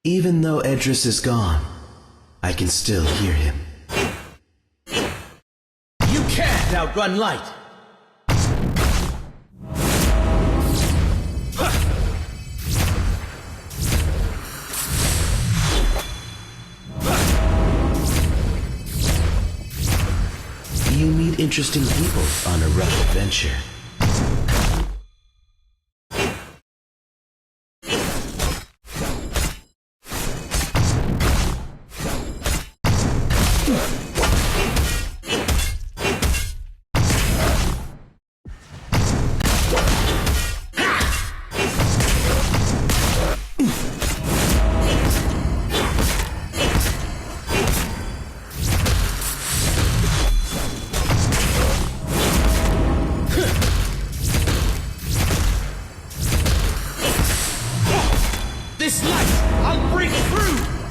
Even though Edris is gone, I can still hear him. You can't outrun light! You meet interesting people on a rough adventure. This light, I'll break through!